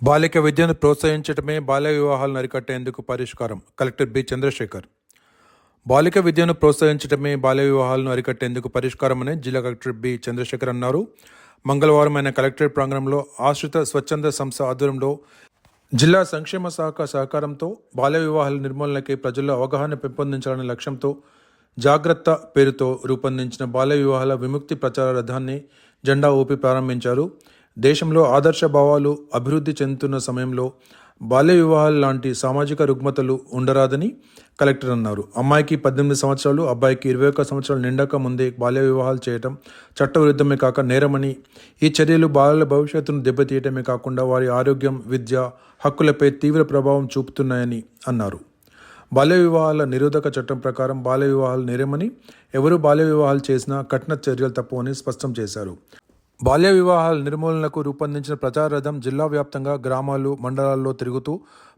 బాలిక విద్యను ప్రోత్సహించడమే బాల్య వివాహాలను అరికట్టేందుకు పరిష్కారం. Collector B Chandrashekar. బాలిక విద్యను ప్రోత్సహించడమే బాల్య వివాహాలను అరికట్టేందుకు పరిష్కారమని జిల్లా కలెక్టర్ బి చంద్రశేఖర్ అన్నారు. మంగళవారం ఆయన కలెక్టరేట్ ప్రాంగణంలో ఆశ్రిత స్వచ్ఛంద సంస్థ ఆధ్వర్యంలో జిల్లా సంక్షేమ శాఖ సహకారంతో బాల్య వివాహాల నిర్మూలనకి ప్రజల్లో అవగాహన పెంపొందించాలనే లక్ష్యంతో జాగ్రత్త పేరుతో రూపొందించిన బాల్య వివాహాల విముక్తి ప్రచార రథాన్ని జెండా ఊపి ప్రారంభించారు. దేశంలో ఆదర్శ భావాలు అభివృద్ధి చెందుతున్న సమయంలో బాల్య వివాహాలు లాంటి సామాజిక రుగ్మతలు ఉండరాదని కలెక్టర్ అన్నారు. అమ్మాయికి 18 సంవత్సరాలు, అబ్బాయికి 21 సంవత్సరాలు నిండక ముందే బాల్య వివాహాలు చేయటం చట్టవిరుద్ధమే కాక నేరమని, ఈ చర్యలు బాలల భవిష్యత్తును దెబ్బతీయటమే కాకుండా వారి ఆరోగ్యం, విద్య హక్కులపై తీవ్ర ప్రభావం చూపుతున్నాయని అన్నారు. బాల్య వివాహాల నిరోధక చట్టం ప్రకారం బాల్య వివాహాలు నేరమని, ఎవరు బాల్య వివాహాలు చేసినా కఠిన చర్యలు తప్పవని స్పష్టం చేశారు. బాల్య వివాహాల నిర్మూలనకు రూపొందించిన ప్రచార రథం జిల్లా వ్యాప్తంగా గ్రామాలు, మండలాల్లో తిరుగుతూ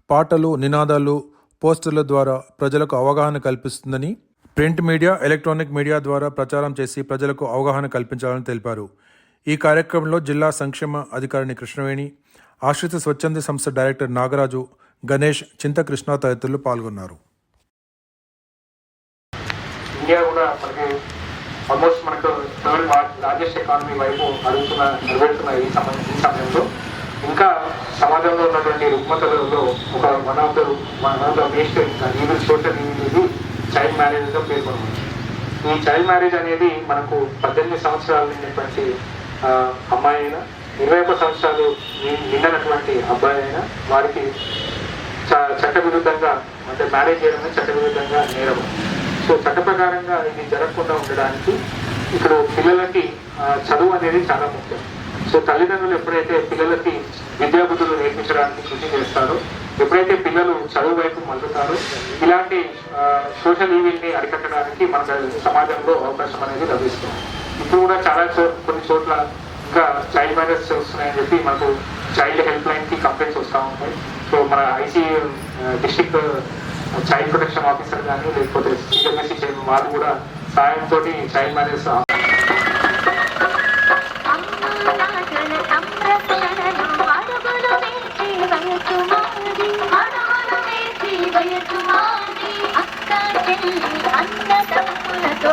పాటలు, నినాదాలు, పోస్టర్ల ద్వారా ప్రజలకు అవగాహన కల్పిస్తుందని, ప్రింట్ మీడియా, ఎలక్ట్రానిక్ మీడియా ద్వారా ప్రచారం చేసి ప్రజలకు అవగాహన కల్పించాలని తెలిపారు. ఈ కార్యక్రమంలో జిల్లా సంక్షేమ అధికారిని కృష్ణవేణి, ఆశ్రిత స్వచ్ఛంద సంస్థ డైరెక్టర్ నాగరాజు, గణేష్, చింతకృష్ణ తదితరులు పాల్గొన్నారు. ఇండియా కూడా ఆల్మోస్ట్ మనకు థర్డ్ లార్జెస్ట్ ఎకానమీ వైపు నిలబెడుతున్న ఈ సమయంలో ఇంకా సమాజంలో ఉన్నటువంటి రుగ్మతలలో ఒక one of the best evil social evil ఇది చైల్డ్ మ్యారేజ్గా పేర్కొన్నాం. ఈ చైల్డ్ మ్యారేజ్ అనేది మనకు 18 సంవత్సరాలు నిండినటువంటి అమ్మాయి అయినా, 21 సంవత్సరాలు నిండినటువంటి అబ్బాయి అయినా వారికి చట్టవిరుద్ధంగా అంటే మ్యారేజ్ చేయడమే చట్టవిరుద్ధంగా నేరం. సో చట్ట ప్రకారంగా ఇది జరగకుండా ఉండడానికి ఇప్పుడు పిల్లలకి చదువు అనేది చాలా ముఖ్యం. సో తల్లిదండ్రులు ఎప్పుడైతే పిల్లలకి విద్యాబుద్ధులు నేర్పించడానికి కృషి చేస్తారో, ఎప్పుడైతే పిల్లలు చదువు వైపు మళ్ళుతారో, ఇలాంటి సోషల్ ఈవిల్ని అరికట్టడానికి మన సమాజంలో అవకాశం అనేది లభిస్తుంది. ఇప్పుడు కూడా చాలా కొన్ని చోట్ల ఇంకా చైల్డ్ మ్యారేజ్ వస్తున్నాయని చెప్పి మనకు చైల్డ్ హెల్ప్ లైన్కి కంప్లైంట్స్ వస్తూ ఉంటాయి. సో మన IC district child protection officer కానీ లేకపోతే సిడబ్ల్యూసీ చైల్డ్ వాళ్ళు కూడా సాయంతో చైల్డ్ మ్యారేజ్ అక్క చెల్లి అన్న తమ్ములతో